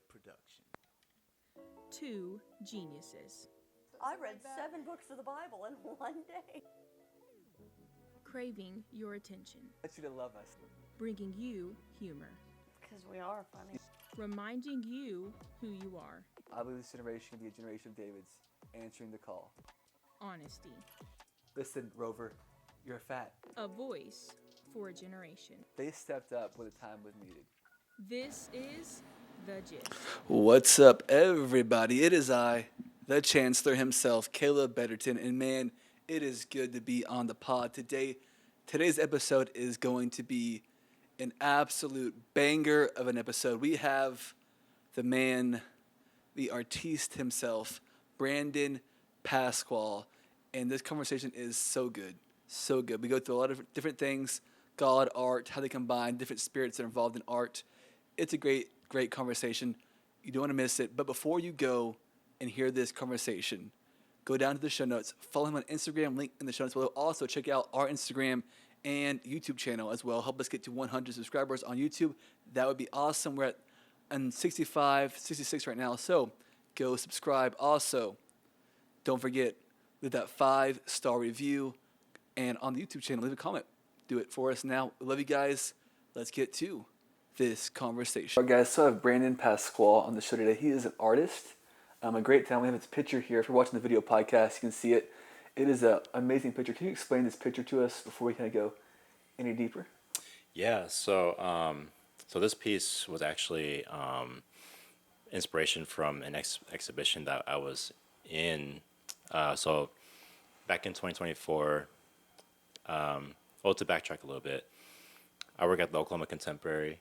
production. Two geniuses. I read 7 books of the Bible in one day. Craving your attention. I want you to love us. Bringing you humor. Because we are funny. Reminding you who you are. I believe this generation can be a generation of Davids answering the call. Honesty. Listen, Rover, you're fat. A voice for a generation. They stepped up when the time was needed. This is The Gist. What's up, everybody? It is I, the Chancellor himself, Caleb Betterton, and man, it is good to be on the pod today. Today's episode is going to be an absolute banger of an episode. We have the man, the artiste himself, Brandon Pascua, and this conversation is so good, so good. We go through a lot of different things, God, art, how they combine, different spirits that are involved in art. It's a great conversation. You don't want to miss it. But before you go and hear this conversation, go down to the show notes, follow him on Instagram, link in the show notes below. Also, check out our Instagram and YouTube channel as well. Help us get to 100 subscribers on YouTube. That would be awesome. We're at 65, 66 right now. So go subscribe. Also, don't forget, leave that 5-star review. And on the YouTube channel, leave a comment. Do it for us now. We love you guys. Let's get to this conversation. All right, guys, so I have Brandon Pascua on the show today. He is an artist. A great talent. We have his picture here. If you're watching the video podcast, you can see it. It is an amazing picture. Can you explain this picture to us before we kind of go any deeper? Yeah, so this piece was actually inspiration from an exhibition that I was in. So back in 2024, to backtrack a little bit, I work at the Oklahoma Contemporary.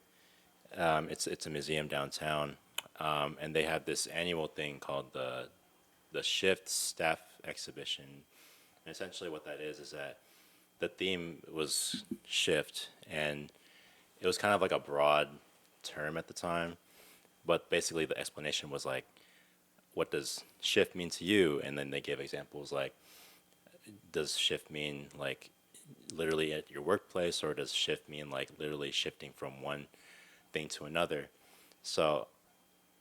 It's a museum downtown, and they have this annual thing called the Shift Staff Exhibition. And essentially what that is that the theme was shift, and it was kind of like a broad term at the time, but basically the explanation was like, what does shift mean to you? And then they gave examples like, does shift mean like literally at your workplace, or does shift mean like literally shifting from one thing to another? So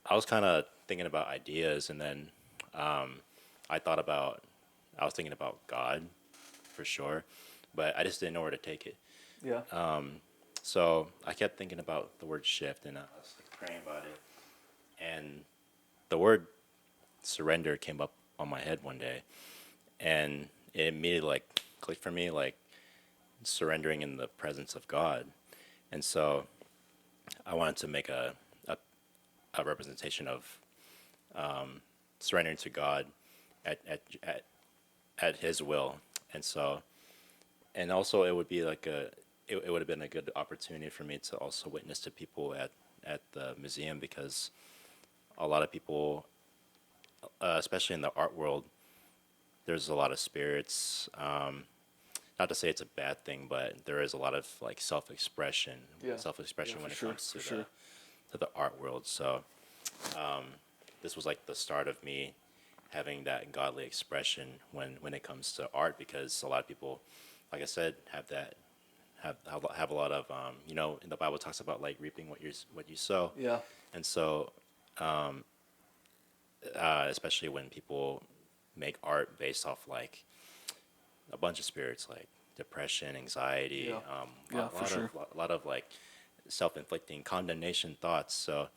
I was kind of thinking about ideas, and then I was thinking about God for sure, but I just didn't know where to take it. Yeah. So I kept thinking about the word shift, and I was like praying about it, and the word surrender came up on my head one day, and it immediately like clicked for me, like surrendering in the presence of God. And so I wanted to make a representation of surrendering to God at His will. And so, and also it would be like it would have been a good opportunity for me to also witness to people at the museum, because a lot of people, especially in the art world, there's a lot of spirits. Not to say it's a bad thing, but there is a lot of like self-expression when it comes to the art world. So this was like the start of me having that godly expression when it comes to art, because a lot of people, like I said, have a lot of in the Bible talks about like reaping what you sow. Yeah. And so especially when people make art based off like a bunch of spirits like depression, anxiety, a lot of like self-inflicting condemnation thoughts. So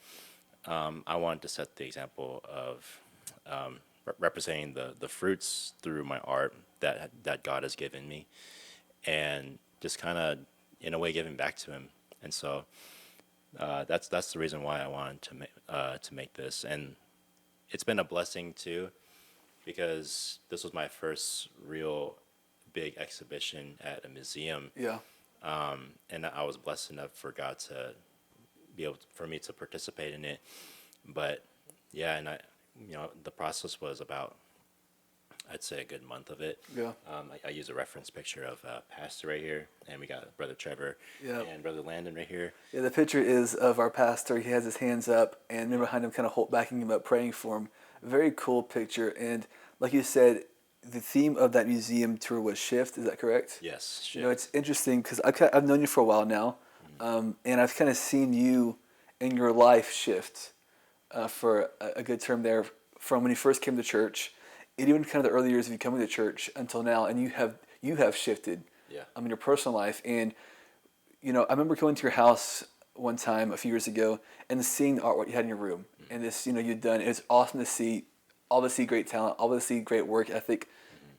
I wanted to set the example of representing the fruits through my art that God has given me, and just kind of in a way giving back to Him. And so that's the reason why I wanted to make this, and it's been a blessing too, because this was my first real big exhibition at a museum. Yeah. And I was blessed enough for God to be able for me to participate in it. But yeah, and the process was about, I'd say, a good month of it. Yeah. I use a reference picture of Pastor right here, and we got Brother Trevor and Brother Landon right here. Yeah, the picture is of our pastor. He has his hands up, and men behind him kind of backing him up, praying for him. Very cool picture. And like you said, the theme of that museum tour was shift. Is that correct? Yes, shift. You know, it's interesting because I've known you for a while now, and I've kind of seen you in your life shift for a good term there, from when you first came to church, and even kind of the early years of you coming to church until now, and you have shifted. Yeah. In your personal life, and I remember going to your house one time a few years ago and seeing the artwork you had in your room, and this you'd done. It's awesome to see, obviously great talent, obviously great work ethic,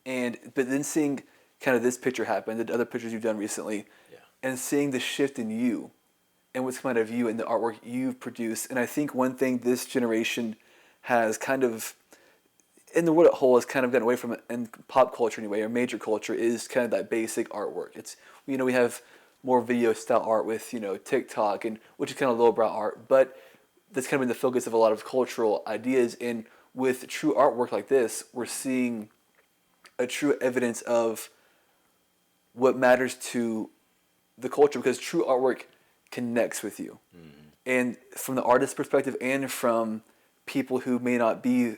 but then seeing kind of this picture happen, the other pictures you've done recently, and seeing the shift in you and what's come out of you and the artwork you've produced. And I think one thing this generation has kind of, in the world at whole, has kind of gotten away from it, in pop culture anyway, or major culture, is kind of that basic artwork. It's, we have more video style art with, TikTok, and which is kind of lowbrow art, but that's kind of been the focus of a lot of cultural ideas. And with true artwork like this, we're seeing a true evidence of what matters to the culture, because true artwork connects with you. And from the artist's perspective, and from people who may not be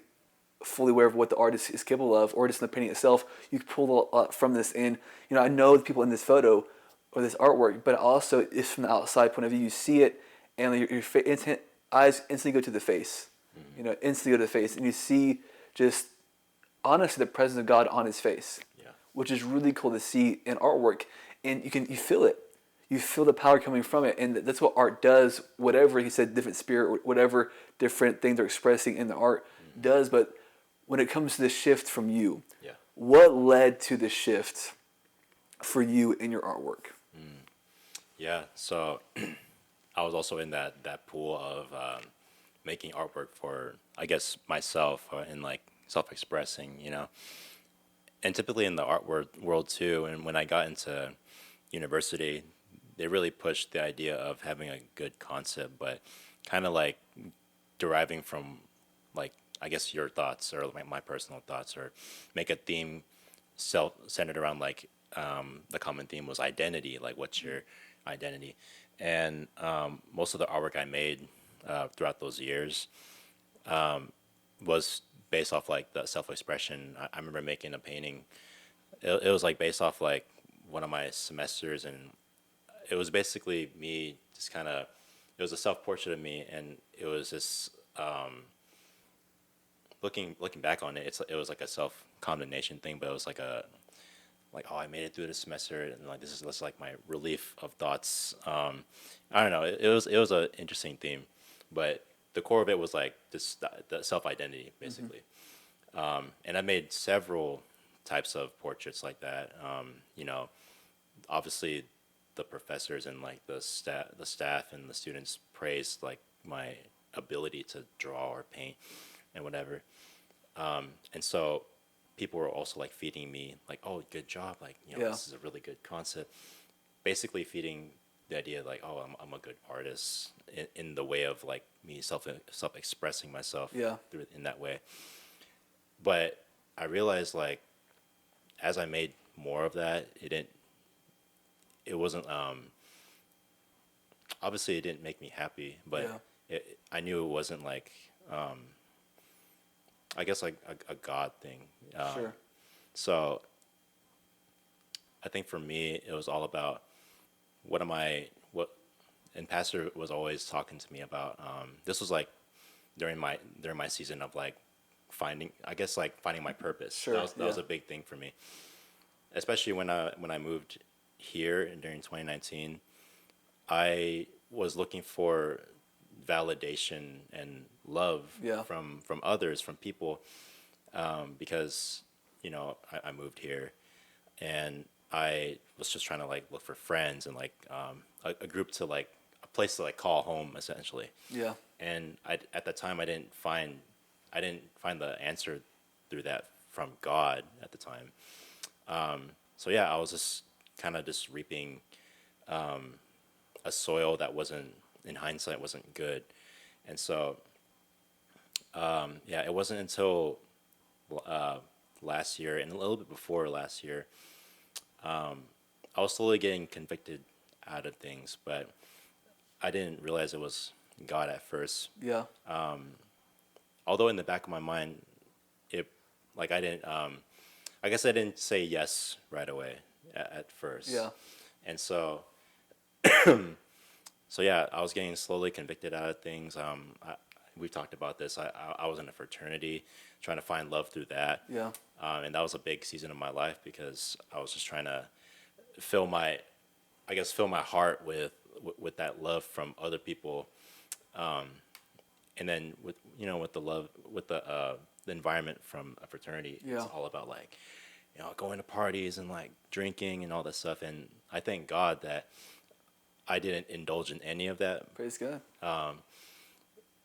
fully aware of what the artist is capable of, or just in the painting itself, you can pull a lot from this. And I know the people in this photo or this artwork, but also it's from the outside point of view. You see it, and your eyes instantly go to the face. Instantly go to the face, and you see just honestly the presence of God on his face, which is really cool to see in artwork. And you feel it. You feel the power coming from it, and that's what art does. Whatever he said, different spirit, whatever different thing they're expressing in the art does. But when it comes to the shift from you, what led to the shift for you in your artwork? Yeah, so I was also in that pool of making artwork for, I guess, myself, and like self-expressing, And typically in the art world too, and when I got into university, they really pushed the idea of having a good concept, but kind of like deriving from, like, I guess your thoughts, or like my personal thoughts, or make a theme centered around, like, the common theme was identity, like what's your identity. And most of the artwork I made throughout those years was based off like the self-expression. I remember making a painting. It was like based off like one of my semesters, and it was basically me just kind of, it was a self-portrait of me, and it was this, looking back on it, it was like a self-condemnation thing, but it was like oh, I made it through the semester, and like this is like my relief of thoughts. I don't know. It was an interesting theme, but the core of it was like this, the self-identity basically. And I made several types of portraits like that. Obviously the professors and like the staff and the students praised like my ability to draw or paint and whatever. And so people were also like feeding me like, oh, good job, like, this is a really good concept. Basically feeding the idea like, oh, I'm a good artist in the way of like me self-expressing myself through in that way. But I realized like as I made more of that, it wasn't obviously it didn't make me happy, but I knew it wasn't like I guess like a God thing. Sure. So I think for me it was all about what and Pastor was always talking to me about, this was like during my season of like finding my purpose. Sure. That was a big thing for me, especially when I moved here during 2019. I was looking for validation and love from others, from people, because I moved here, and I was just trying to like look for friends and like a group to like a place to like call home essentially. Yeah. And at that time I didn't find the answer through that from God at the time. So yeah, I was just kind of just reaping a soil that wasn't, in hindsight, wasn't good. And so it wasn't until last year and a little bit before last year, I was slowly getting convicted out of things, but I didn't realize it was God at first. Yeah. Although in the back of my mind, I guess I didn't say yes right away at first. Yeah. And so, so yeah, I was getting slowly convicted out of things. we've talked about this. I was in a fraternity, trying to find love through that. Yeah. And that was a big season of my life because I was just trying to fill my, I guess, fill my heart with that love from other people. And then with with the love with the environment from a fraternity, Yeah. it's all about like going to parties and like drinking and all that stuff. And I thank God that I didn't indulge in any of that. Praise God.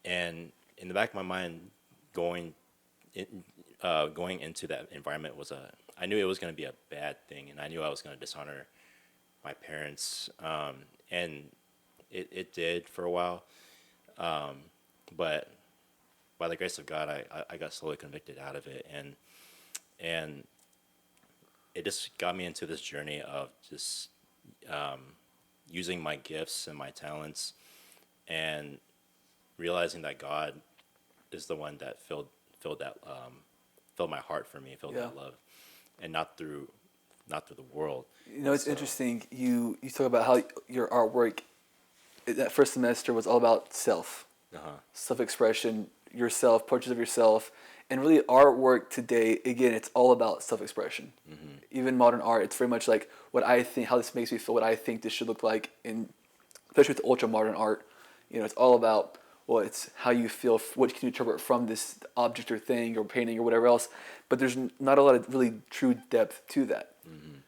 And in the back of my mind, going going into that environment I knew it was going to be a bad thing, and I knew I was going to dishonor my parents, and it did for a while. But by the grace of God, I got slowly convicted out of it, and it just got me into this journey of just using my gifts and my talents, and realizing that God is the one that filled that filled my heart for me, filled Yeah. that love, and not through the world. It's So- interesting. You talk about how your artwork that first semester was all about self-expression, yourself, portraits of yourself, and really artwork today. Again, it's all about self-expression. Even modern art, it's very much like what I think, how this makes me feel, what I think this should look like. In especially with ultra modern art, it's all about it's how you feel, what can you interpret from this object or thing or painting or whatever else. But there's not a lot of really true depth to that.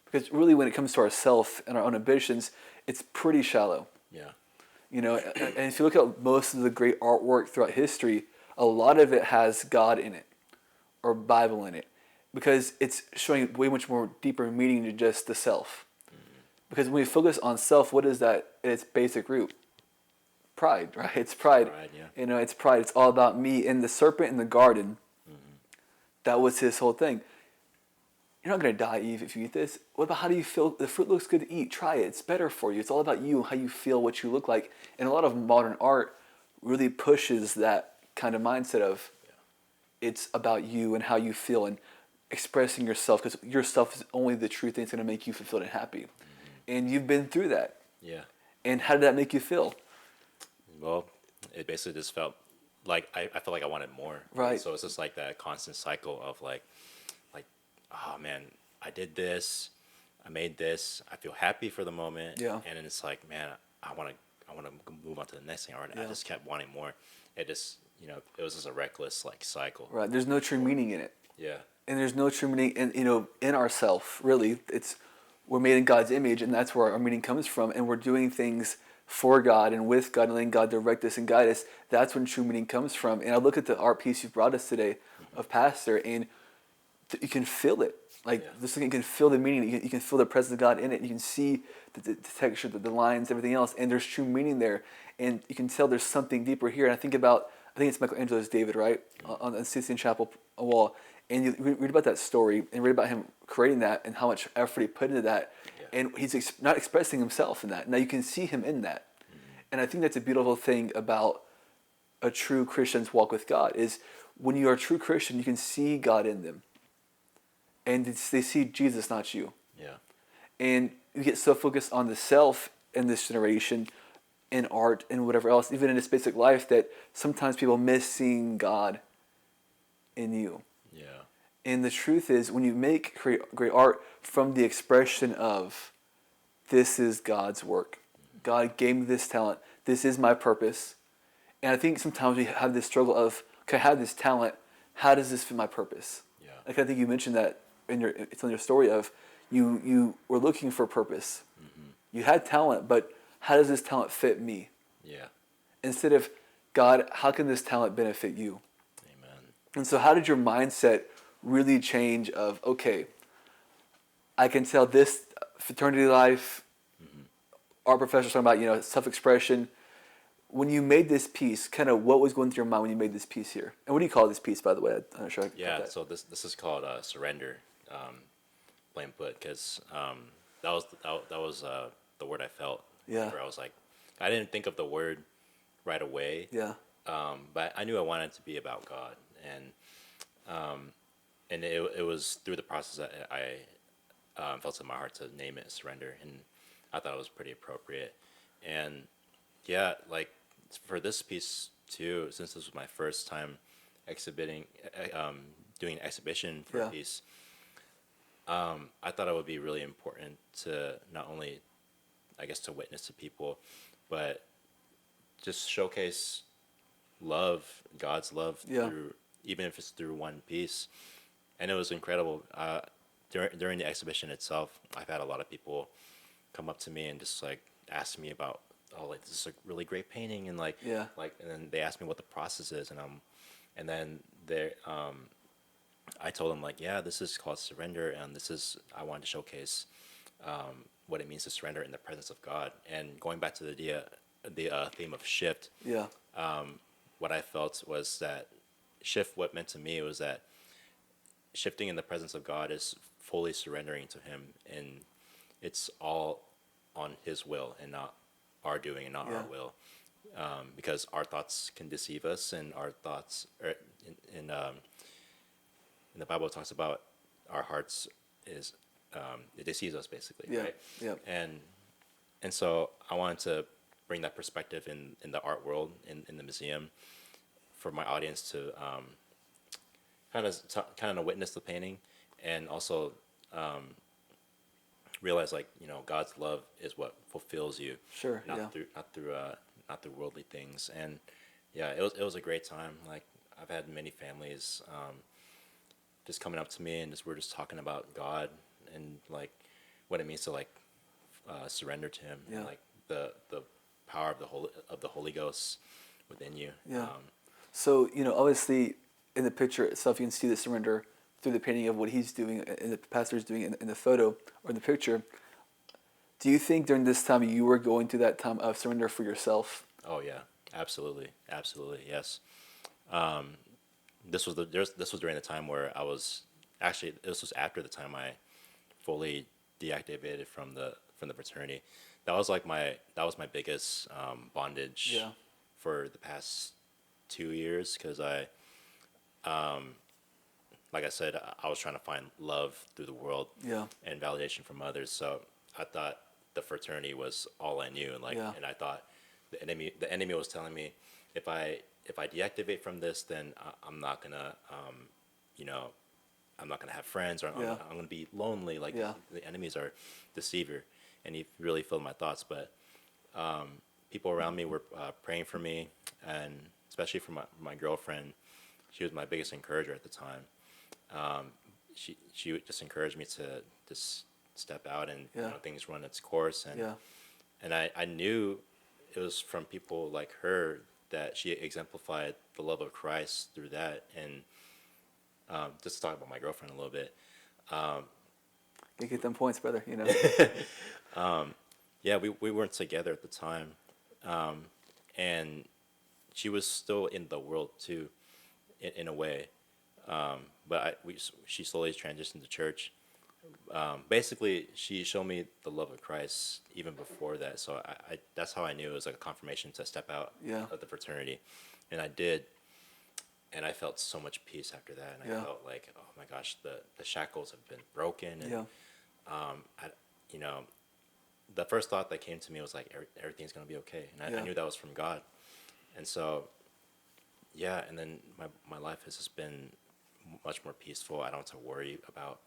Because really, when it comes to ourself and our own ambitions, it's pretty shallow. Yeah. And if you look at most of the great artwork throughout history, a lot of it has God in it or Bible in it, because it's showing way much more deeper meaning than just the self. Because when we focus on self, what is that at its basic root? Pride, right? It's pride. Pride, yeah. It's pride. It's all about me. And the serpent in the garden, that was his whole thing. You're not going to die, Eve, if you eat this. What about how do you feel? The fruit looks good to eat. Try it. It's better for you. It's all about you, how you feel, what you look like. And a lot of modern art really pushes that kind of mindset of it's about you and how you feel and expressing yourself, because yourself is only the true thing that's going to make you fulfilled and happy. And you've been through that. Yeah. And how did that make you feel? Well, it basically just felt like I felt like I wanted more. Right. So it's just like that constant cycle of like, oh man, I did this, I made this, I feel happy for the moment. Yeah. And then it's like, man, I want to move on to the next thing. I just kept wanting more. It just, it was just a reckless like cycle. Right. There's no true meaning in it. Yeah. And there's no true meaning in ourself, really. We're made in God's image, and that's where our meaning comes from. And we're doing things for God and with God and letting God direct us and guide us. That's when true meaning comes from. And I look at the art piece you brought us today of Pastor, and you can feel it. This thing, you can feel the meaning. You can feel the presence of God in it. You can see the texture, the lines, everything else. And there's true meaning there. And you can tell there's something deeper here. And I think it's Michelangelo's David, right? On the Sistine Chapel wall. And you read about that story and read about him creating that and how much effort he put into that. Yeah. And he's not expressing himself in that. Now you can see him in that. And I think that's a beautiful thing about a true Christian's walk with God is when you are a true Christian, you can see God in them. And they see Jesus, not you. Yeah. And you get so focused on the self in this generation, in art and whatever else, even in this basic life, that sometimes people miss seeing God in you. Yeah. And the truth is, when you make great art from the expression of, this is God's work. God gave me this talent. This is my purpose. And I think sometimes we have this struggle of, okay, I have this talent. How does this fit my purpose? Yeah. Like I think you mentioned that it's in your story of you were looking for purpose. You had talent, but how does this talent fit me? Yeah. Instead of, God, how can this talent benefit you? Amen. And so how did your mindset really change of, okay, I can tell this fraternity life, our professor's talking about, self-expression. When you made this piece, kind of what was going through your mind when you made this piece here? And what do you call this piece, by the way? I'm not sure I Yeah. got that. So this is called surrender, plain put, because that was the word I felt. Yeah. Where I was like, I didn't think of the word right away. Yeah. But I knew I wanted it to be about God, and it was through the process that I felt in my heart to name it surrender, and I thought it was pretty appropriate. And yeah, like for this piece too, since this was my first time exhibiting, doing an exhibition for a piece, I thought it would be really important to not only, I guess, to witness to people, but just showcase love, God's love through, even if it's through one piece. And it was incredible. During the exhibition itself, I've had a lot of people come up to me and just like ask me about, oh, like this is a really great painting, and like and then they ask me what the process is, and then they I told them like, yeah, this is called surrender, and this is, I wanted to showcase what it means to surrender in the presence of God. And going back to the theme of shift, what I felt was that shift, what meant to me was that shifting in the presence of God is fully surrendering to Him, and it's all on His will and not our doing and not our will, because our thoughts can deceive us, and our thoughts are in the Bible talks about our hearts is it deceives us basically, right? And so I wanted to bring that perspective in the art world, in the museum, for my audience to kind of witness the painting, and also realize, like, God's love is what fulfills you, not through worldly things. And it was a great time. Like, I've had many families just coming up to me, and we're just talking about God, and like what it means to like surrender to Him, and like the power of the Holy Ghost within you. So, obviously in the picture itself, you can see the surrender through the painting of what he's doing and the pastor's doing in the photo or in the picture. Do you think during this time you were going through that time of surrender for yourself? Oh yeah, absolutely, yes. This was during the time where I was actually, this was after the time I fully deactivated from the fraternity. That was my biggest bondage for the past 2 years, because like I said, I was trying to find love through the world and validation from others. So I thought the fraternity was all I knew, and and I thought the enemy was telling me, if I deactivate from this, then I'm not gonna I'm not gonna have friends, or I'm gonna be lonely. Like the enemies are deceiver, and he really filled my thoughts. But people around me were praying for me, and especially for my girlfriend. She was my biggest encourager at the time. She would just encourage me to just step out, and things run its course, and I knew it was from people like her that she exemplified the love of Christ through that. And just to talk about my girlfriend a little bit, You get them points, brother. We weren't together at the time, and she was still in the world too, in a way. But she slowly transitioned to church. Basically, she showed me the love of Christ even before that. So I that's how I knew it was like a confirmation to step out of the fraternity, and I did. And I felt so much peace after that, and I felt like, oh my gosh, the shackles have been broken, and the first thought that came to me was like, everything's gonna be okay, and I knew that was from God. And so and then my life has just been much more peaceful. I don't have to worry about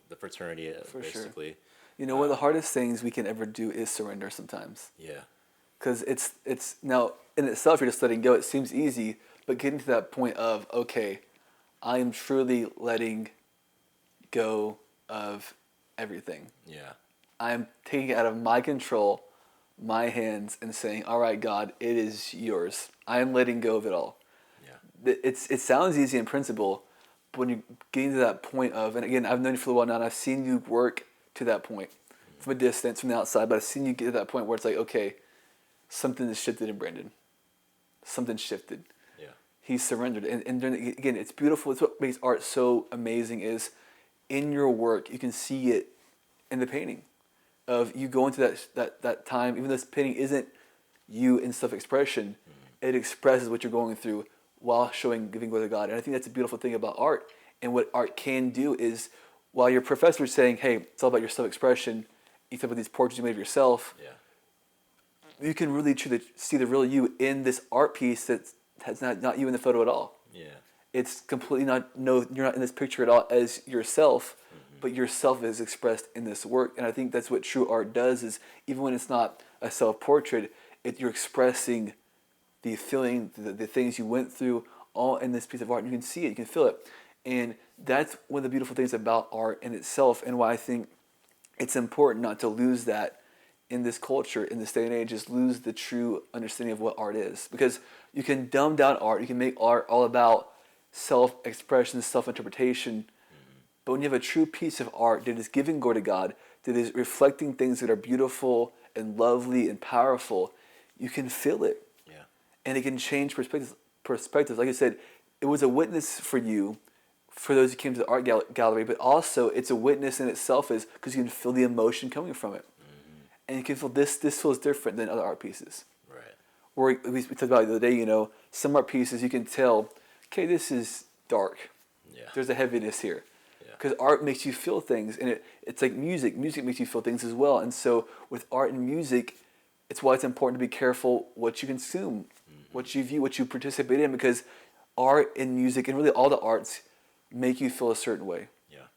the fraternity, For basically. Sure. One of the hardest things we can ever do is surrender sometimes. Because it's now in itself, you're just letting go. It seems easy, but getting to that point of, okay, I am truly letting go of everything. I'm taking it out of my control, my hands, and saying, all right, God, it is yours. I am letting go of it all. It sounds easy in principle, but when you're getting to that point of, and again, I've known you for a while now, and I've seen you work to that point from a distance, from the outside, but I've seen you get to that point where it's like, okay, something has shifted in Brandon. Something shifted. He surrendered. And again, it's beautiful. It's what makes art so amazing is in your work, you can see it in the painting. Of you go into that time, even though this painting isn't you in self-expression, it expresses what you're going through while giving glory to God. And I think that's a beautiful thing about art. And what art can do is, while your professor is saying, hey, it's all about your self-expression, you talk about these portraits you made of yourself, you can really truly see the real you in this art piece that has not you in the photo at all. Yeah. It's completely not, no, you're not in this picture at all as yourself, but yourself is expressed in this work. And I think that's what true art does, is even when it's not a self-portrait, you're expressing the feeling, the things you went through, all in this piece of art. And you can see it, you can feel it. And that's one of the beautiful things about art in itself, and why I think it's important not to lose that in this culture, in this day and age, is lose the true understanding of what art is. Because you can dumb down art, you can make art all about self-expression, self-interpretation, but when you have a true piece of art that is giving glory to God, that is reflecting things that are beautiful and lovely and powerful, you can feel it. Yeah. And it can change perspectives. Like I said, it was a witness for you, for those who came to the art gallery, but also it's a witness in itself, is because you can feel the emotion coming from it. And you can feel this feels different than other art pieces. Right. Or we talked about it the other day, some art pieces you can tell, okay, this is dark. Yeah. There's a heaviness here. Yeah. Because art makes you feel things, and it's like music. Music makes you feel things as well. And so with art and music, it's why it's important to be careful what you consume, what you view, what you participate in, because art and music, and really all the arts, make you feel a certain way. Yeah.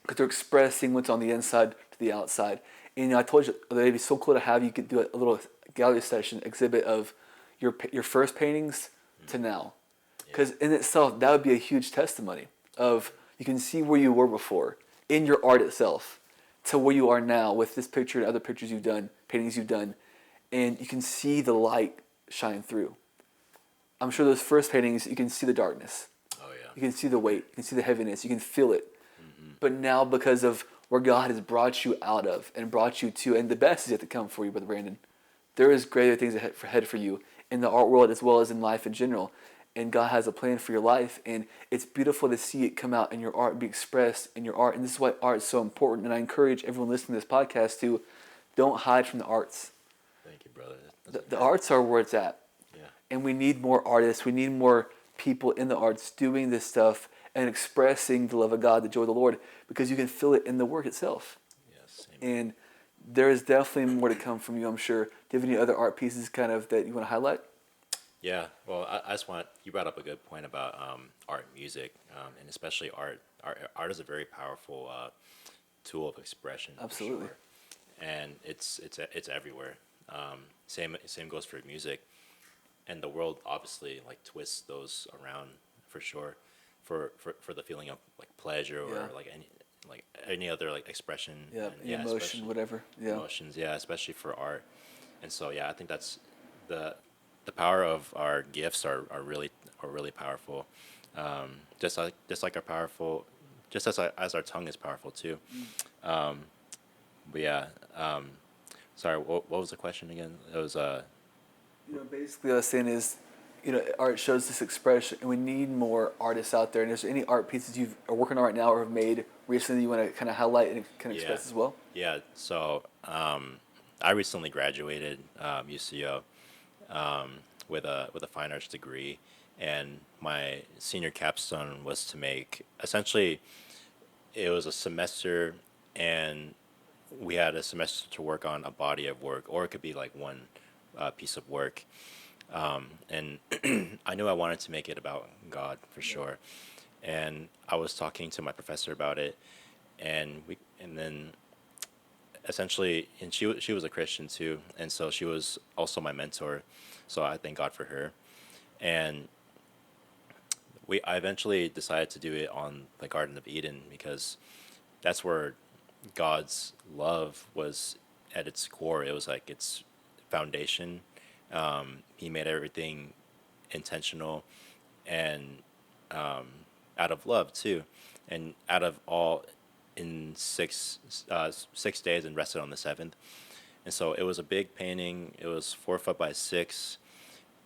Because they're expressing what's on the inside to the outside. And I told you that it'd be so cool to have you could do a little gallery session exhibit of your first paintings to now. Because in itself, that would be a huge testimony of, you can see where you were before in your art itself to where you are now with this picture and other pictures you've done, paintings you've done, and you can see the light shine through. I'm sure those first paintings, you can see the darkness. Oh yeah. You can see the weight, you can see the heaviness, you can feel it. But now, because of where God has brought you out of and brought you to, and the best is yet to come for you, Brother Brandon. There is greater things ahead for you in the art world as well as in life in general. And God has a plan for your life, and it's beautiful to see it come out in your art, be expressed in your art. And this is why art is so important. And I encourage everyone listening to this podcast to don't hide from the arts. Thank you, brother. The arts are where it's at. Yeah. And we need more artists. We need more people in the arts doing this stuff and expressing the love of God, the joy of the Lord, because you can feel it in the work itself. Yes. Amen. And there is definitely more to come from you, I'm sure. Do you have any other art pieces kind of that you want to highlight? Yeah, well, I just you brought up a good point about art and music, and especially art. Art is a very powerful tool of expression. for Absolutely. sure. And it's everywhere. Same goes for music, and the world obviously like twists those around for sure, for the feeling of like pleasure or Yeah. like any other like expression. Yeah, and, emotion, especially whatever. Yeah. emotions. Yeah, especially for art. And so yeah, I think that's the power of our gifts are really powerful. Just like our powerful, just as our tongue is powerful too. But yeah, sorry, what was the question again? It was Basically what I was saying is, art shows this expression, and we need more artists out there. And is there any art pieces you are working on right now or have made recently you want to kind of highlight and kind of express as well? Yeah, so I recently graduated UCO with a fine arts degree, and my senior capstone was to make, essentially it was a semester, and we had a semester to work on a body of work, or it could be like one piece of work. And I knew I wanted to make it about God for sure. And I was talking to my professor about it, and then essentially, and she was a Christian too, and so she was also my mentor. So I thank God for her. And I eventually decided to do it on the Garden of Eden, because that's where God's love was at its core. It was like its foundation. He made everything intentional and out of love too, and out of all in 6 days, and rested on the seventh. And so it was a big painting. It was 4 foot by 6,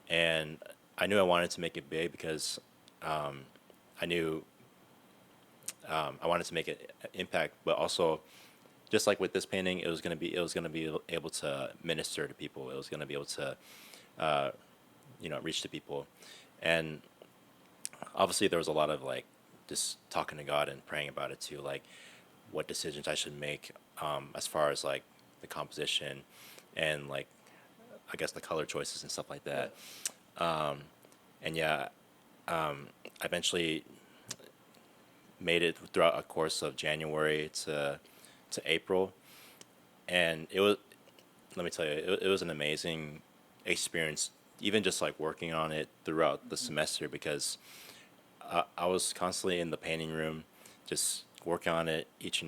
and I knew I wanted to make it big because I knew I wanted to make an impact, but also, just like with this painting, it was gonna be able to minister to people. It was gonna be able to reach to people. And obviously there was a lot of like just talking to God and praying about it too, like what decisions I should make as far as like the composition, and like I guess the color choices and stuff like that. And yeah, I eventually made it throughout a course of January to April, and it was, let me tell you, it was an amazing experience, even just like working on it throughout the semester, because I was constantly in the painting room, just working on it each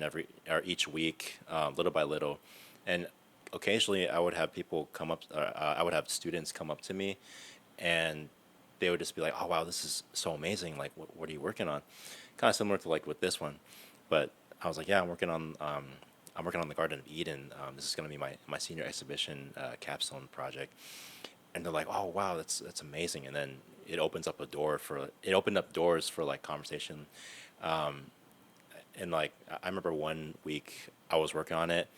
week, little by little, and occasionally I would have people come up, I would have students come up to me, and they would just be like, "Oh wow, this is so amazing! Like, what are you working on?" Kind of similar to like with this one, but I was like, "Yeah, I'm working on the Garden of Eden. This is going to be my senior exhibition capstone project." And they're like, "Oh wow, that's amazing!" And then it opened up doors for like conversation. And like I remember one week I was working on it,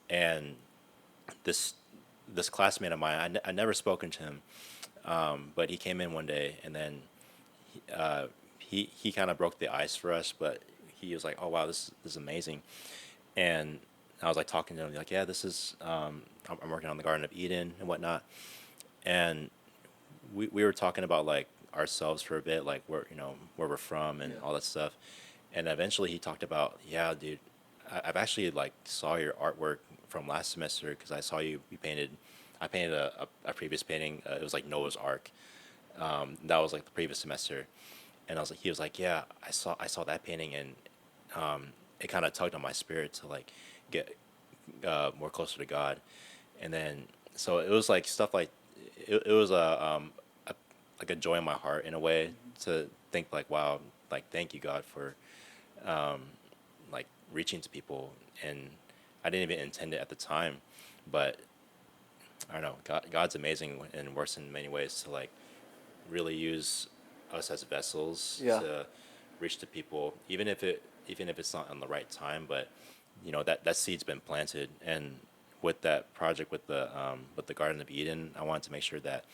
and this this classmate of mine, I never spoken to him, but he came in one day, and then he kind of broke the ice for us. But he was like, "Oh wow, this is amazing," and I was like talking to him like, "Yeah, this is I'm working on the Garden of Eden and whatnot," and we were talking about like ourselves for a bit, like where we're from and all that stuff, and eventually he talked about, "Yeah, dude, I've actually like saw your artwork from last semester because I saw you painted." I painted a previous painting. It was like Noah's Ark. That was like the previous semester, and he was like, "Yeah, I saw that painting, and it kind of tugged on my spirit to like get more closer to God." And then so it was like stuff like it was a like a joy in my heart in a way to think like, wow, like thank you God for like reaching to people, and I didn't even intend it at the time, but I don't know, God's amazing and works in many ways to like really use us as vessels Yeah. to reach to people, even if it's not on the right time, but that seed's been planted. And with that project with the Garden of Eden, I wanted to make sure that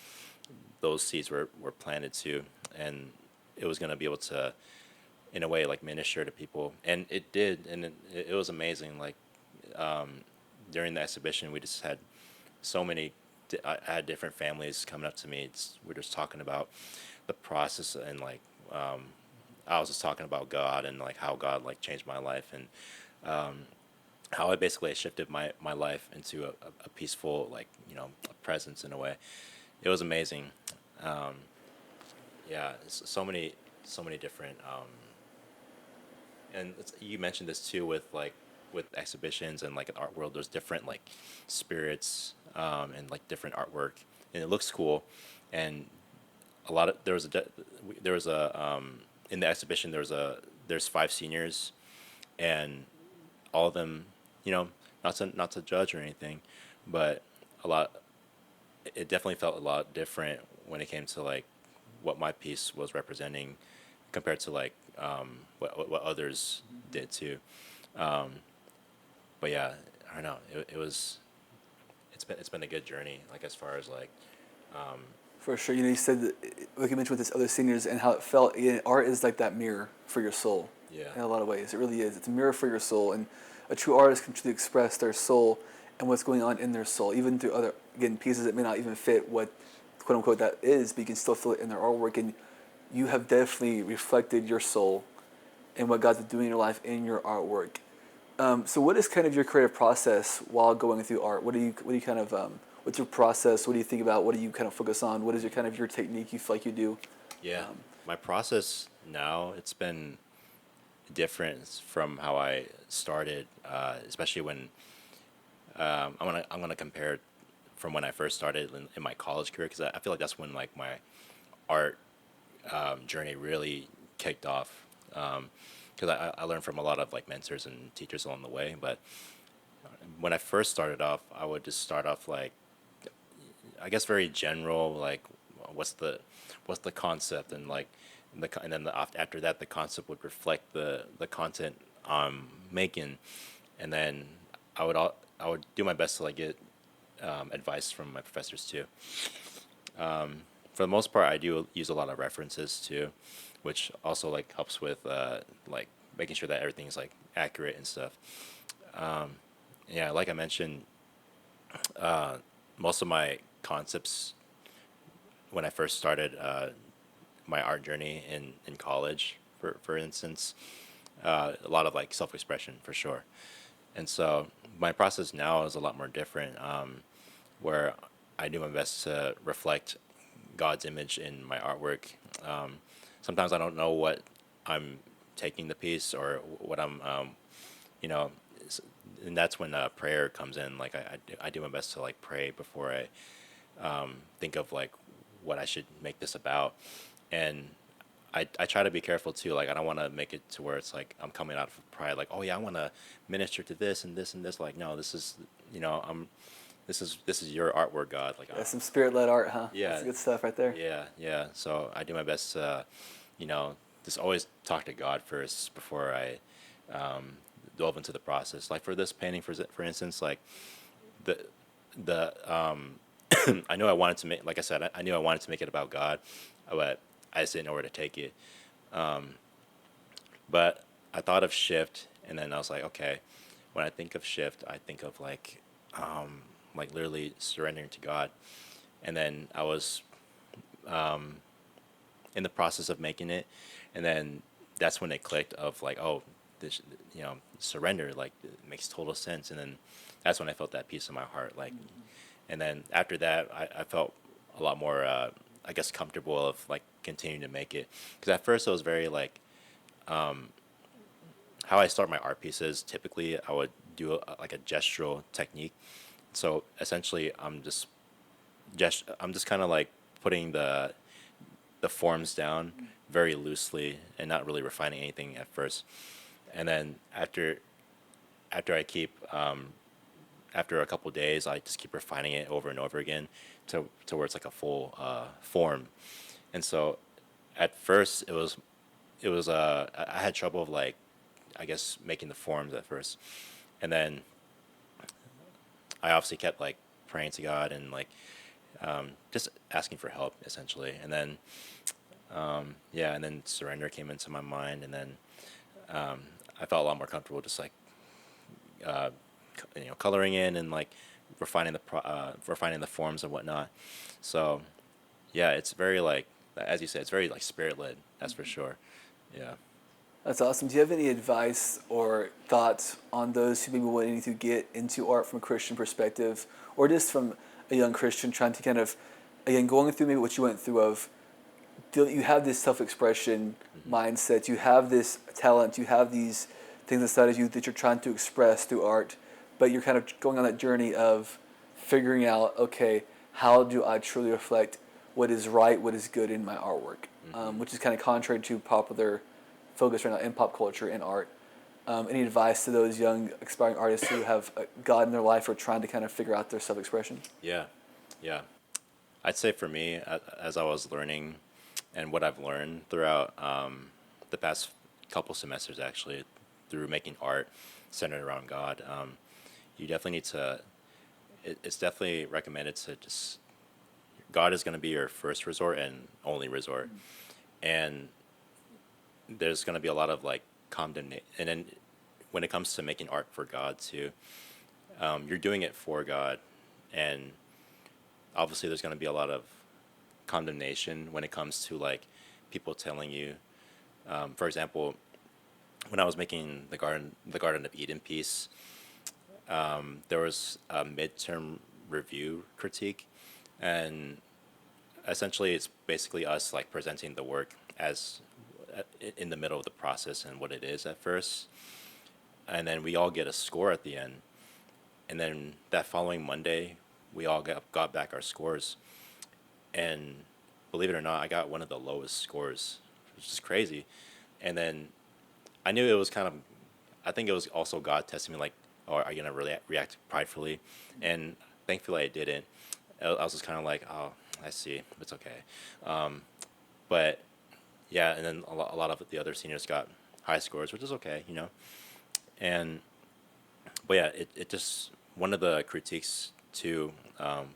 those seeds were planted too, and it was going to be able to, in a way, like minister to people, and it did, and it was amazing. Like during the exhibition, we just had so many. I had different families coming up to me. We're just talking about the process, and like I was just talking about God and like how God like changed my life, and how it basically shifted my life into a peaceful, like a presence in a way. It was amazing. Um, yeah, so many different. And you mentioned this too with like with exhibitions and like an art world. There's different like spirits and like different artwork, and it looks cool. And a lot of there was a in the exhibition there's 5 seniors, and all of them, not to judge or anything, but a lot it definitely felt a lot different when it came to like what my piece was representing compared to like what others did too. But yeah, I don't know. It's been a good journey. Like as far as like For sure. You said that, like you mentioned with this other seniors and how it felt. Art is like that mirror for your soul. Yeah. In a lot of ways, it really is. It's a mirror for your soul, and a true artist can truly express their soul and what's going on in their soul, even through other pieces that may not even fit what quote unquote that is, but you can still feel it in their artwork. And you have definitely reflected your soul and what God's doing in your life in your artwork. So what is kind of your creative process while going through art? What do you kind of what's your process? What do you think about? What do you kind of focus on? What is your technique you feel like you do? yeah, my process now, it's been different from how I started, especially when I'm gonna compare it from when I first started in my college career, because I feel like that's when like my art journey really kicked off. Because I learned from a lot of like mentors and teachers along the way. But when I first started off, I would just start off like, I guess, very general, like what's the concept, and like and then after that the concept would reflect the content I'm making, and then I would do my best to like get advice from my professors too. For the most part, I do use a lot of references too, which also like helps with like making sure that everything's like accurate and stuff. Yeah, like I mentioned, most of my concepts when I first started my art journey in college, for instance. A lot of like self-expression for sure. And so my process now is a lot more different, where I do my best to reflect God's image in my artwork. Um, Sometimes I don't know what I'm taking the piece or what I'm, you know, s- and that's when prayer comes in. Like I do my best to like pray before I think of like what I should make this about. And I try to be careful too. Like I don't want to make it to where it's like I'm coming out of pride. Like, oh yeah, I want to minister to this and this and this. Like no, this is this is your artwork, God. Like That's some spirit-led art, huh? Yeah. That's good stuff right there. yeah. So I do my best to, just always talk to God first before I delve into the process. Like for this painting, for instance, like the I knew I wanted to make, like I said, I knew I wanted to make it about God, but I just didn't know where to take it. But I thought of shift, and then I was like, okay, when I think of shift, I think of like literally surrendering to God. And then I was in the process of making it, and then that's when it clicked of like, oh, this, surrender, like it makes total sense. And then that's when I felt that peace in my heart, like, and then after that, I felt a lot more, I guess, comfortable of like continuing to make it, because at first it was very like how I start my art pieces. Typically, I would do like a gestural technique. So essentially, I'm just kind of like putting the forms down very loosely and not really refining anything at first. And then after I keep after a couple days, I just keep refining it over and over again to where it's like a full form. And so at first it was I had trouble like, I guess, making the forms at first. And then I obviously kept like praying to God and like just asking for help essentially. And then yeah, and then surrender came into my mind, and then I felt a lot more comfortable just like coloring in and like refining the forms and whatnot. So yeah, it's very like, as you said, it's very like spirit led. That's for sure. Yeah. That's awesome. Do you have any advice or thoughts on those who maybe wanting to get into art from a Christian perspective, or just from a young Christian trying to kind of, again, going through maybe what you went through of, you have this self-expression mindset, you have this talent, you have these things inside of you that you're trying to express through art, but you're kind of going on that journey of figuring out, okay, how do I truly reflect what is right, what is good in my artwork, which is kind of contrary to popular focus right now in pop culture and art. Any advice to those young aspiring artists who have God in their life or trying to kind of figure out their self-expression? Yeah. Yeah. I'd say for me, as I was learning, and what I've learned throughout the past couple semesters, actually, through making art centered around God, you definitely need to. It's definitely recommended to just, God is going to be your first resort and only resort, and there's going to be a lot of like condemnation. And then when it comes to making art for God too, you're doing it for God, and obviously there's going to be a lot of condemnation when it comes to like people telling you, for example, when I was making the Garden of Eden piece, there was a midterm review critique, and essentially it's basically us like presenting the work as in the middle of the process and what it is at first, and then we all get a score at the end, and then that following Monday we all got back our scores, and believe it or not, I got one of the lowest scores, which is crazy. And then I knew it was kind of, I think it was also God testing me, like, oh, are you gonna really react pridefully? And thankfully I didn't. I was just kind of like, oh, I see, it's okay. But yeah, and then a lot of the other seniors got high scores, which is okay, And but yeah, it just, one of the critiques to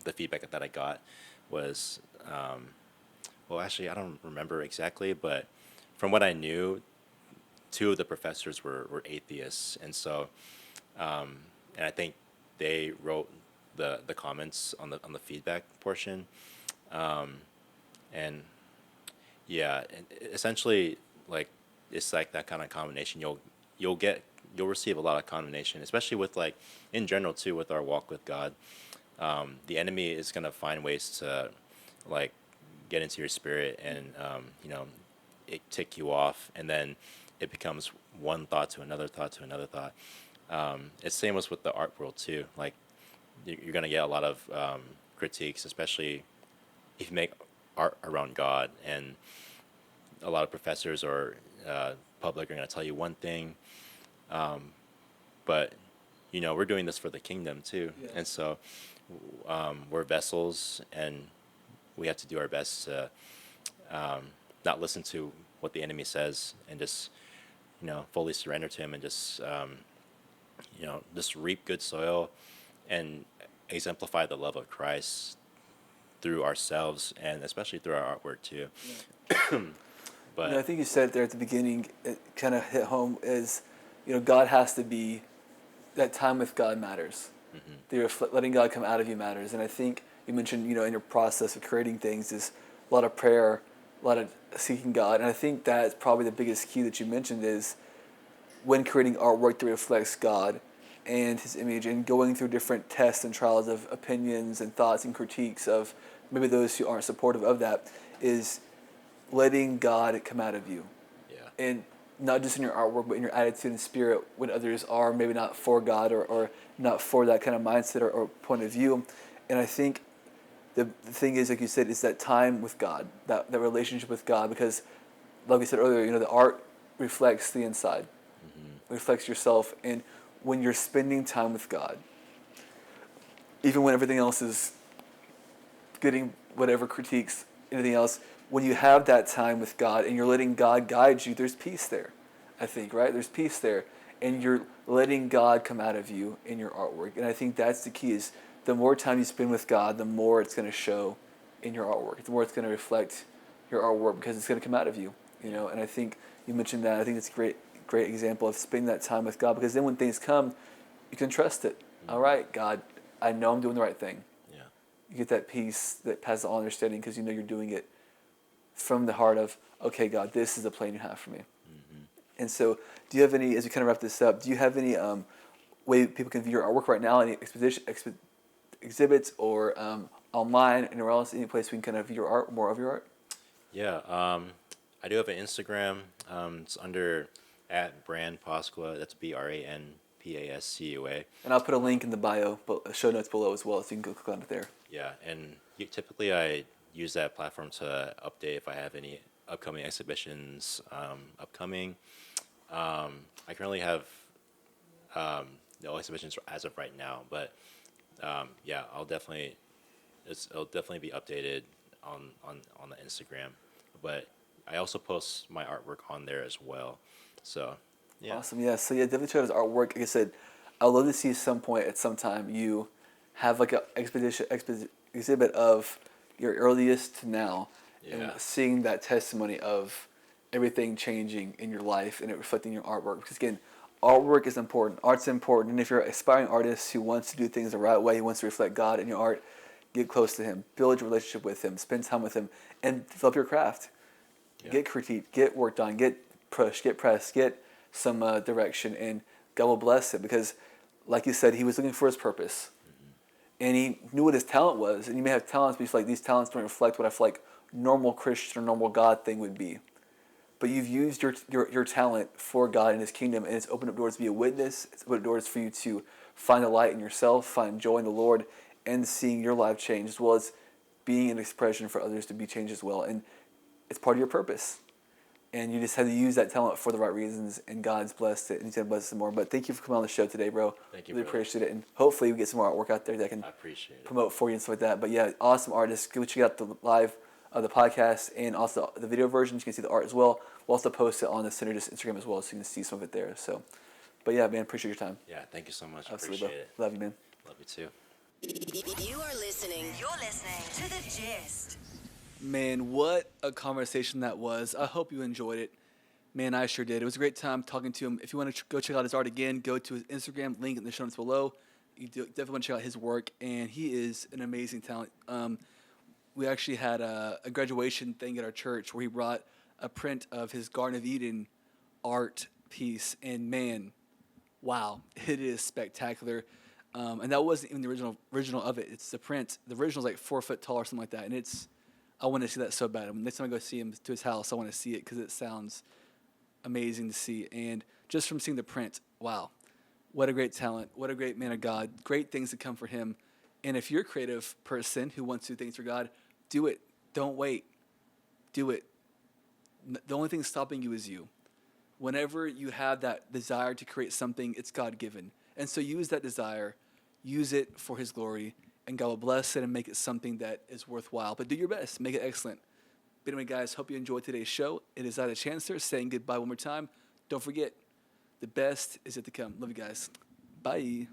the feedback that I got was, well, actually, I don't remember exactly, but from what I knew, two of the professors were atheists, and so, and I think they wrote the comments on the feedback portion, and yeah, and essentially like it's like that kind of combination. You'll receive a lot of condemnation, especially with like in general too with our walk with God. The enemy is gonna find ways to like get into your spirit and it tick you off, and then it becomes one thought to another thought to another thought. It's same as with the art world too. Like you're gonna get a lot of critiques, especially if you make art around God, and a lot of professors or public are gonna tell you one thing, but we're doing this for the kingdom too. Yeah. And so we're vessels, and we have to do our best to not listen to what the enemy says, and just fully surrender to him, and just reap good soil and exemplify the love of Christ through ourselves, and especially through our artwork too. But I think you said it there at the beginning. It kind of hit home. Is God has to be, that time with God matters. Letting God come out of you matters. And I think you mentioned in your process of creating things is a lot of prayer, a lot of seeking God. And I think that's probably the biggest key that you mentioned is when creating artwork that reflects God and His image, and going through different tests and trials of opinions and thoughts and critiques of maybe those who aren't supportive of that, is letting God come out of you. yeah, And not just in your artwork, but in your attitude and spirit when others are maybe not for God or not for that kind of mindset or point of view. And I think the thing is, like you said, is that time with God, that relationship with God, because like we said earlier, the art reflects the inside, reflects yourself. And when you're spending time with God, even when everything else is getting whatever critiques, anything else, when you have that time with God and you're letting God guide you, there's peace there, I think, right? There's peace there. And you're letting God come out of you in your artwork. And I think that's the key, is the more time you spend with God, the more it's going to show in your artwork. The more it's going to reflect your artwork, because it's going to come out of you, And I think you mentioned that. I think it's a great example of spending that time with God, because then when things come, you can trust it. All right, God, I know I'm doing the right thing. yeah, You get that peace that passes all understanding, because you're doing it from the heart of, okay, God, this is the plan you have for me. And so, do you have any, as we kind of wrap this up, do you have any way people can view your artwork right now? Any exhibits or online, anywhere else, any place we can kind of view your art, more of your art? yeah. I do have an Instagram. It's under @brand Pascua. That's BRANPASCUA. And I'll put a link in the bio, show notes below as well, so you can go click on it there. Yeah, and typically I use that platform to update if I have any upcoming exhibitions upcoming. I currently have no exhibitions as of right now, but yeah, it'll definitely be updated on the Instagram. But I also post my artwork on there as well. So yeah. Awesome, yeah. So yeah, definitely check out his artwork. Like I said, I'd love to see some point at some time you have like an exhibit of your earliest to now, Yeah. and seeing that testimony of everything changing in your life and it reflecting your artwork. Because again, artwork is important. Art's important. And if you're an aspiring artist who wants to do things the right way, who wants to reflect God in your art, get close to Him, build your relationship with Him, spend time with Him, and develop your craft. Yeah. Get critiqued, get worked on, get pushed, get pressed, get some direction, and God will bless it. Because, like you said, He was looking for His purpose. And He knew what His talent was. And you may have talents, but He's like, these talents don't reflect what I feel like normal Christian or normal God thing would be. But you've used your talent for God and His kingdom, and it's opened up doors to be a witness. It's opened up doors for you to find a light in yourself, find joy in the Lord, and seeing your life change, as well as being an expression for others to be changed as well. And it's part of your purpose. And you just have to use that talent for the right reasons, and God's blessed it, and He's going to bless it some more. But thank you for coming on the show today, bro. Thank you, Really brother. appreciate it. And hopefully we get some more artwork out there that I can I appreciate it. promote for you and stuff like that. But yeah, awesome artist. Go check out the live the podcast and also the video versions. You can see the art as well. We'll also post it on the Synergist Instagram as well, so you can see some of it there. So, but yeah, man, appreciate your time. Yeah, thank you so much. Absolutely, Appreciate it. love you, man. Love you too. You're listening to The Gist. Man, what a conversation that was. I hope you enjoyed it. Man, I sure did. It was a great time talking to him. If you want to go check out his art again, go to his Instagram, link in the show notes below. definitely want to check out his work, and he is an amazing talent. We actually had a graduation thing at our church where he brought a print of his Garden of Eden art piece, and man, wow, it is spectacular. And that wasn't even the original of it. It's the print. The original is like 4 foot tall or something like that, and I want to see that so bad. Next time I go see him to his house, I want to see it because it sounds amazing to see. And just from seeing the print, wow, what a great talent. What a great man of God. Great things to come for him. And if you're a creative person who wants to do things for God, do it. Don't wait. Do it. The only thing stopping you is you. Whenever you have that desire to create something, it's God-given. And so use that desire. Use it for his glory. And God will bless it and make it something that is worthwhile. But do your best. Make it excellent. But anyway, guys, hope you enjoyed today's show. It is I, the Chancellor, saying goodbye one more time. Don't forget, the best is yet to come. Love you guys. Bye.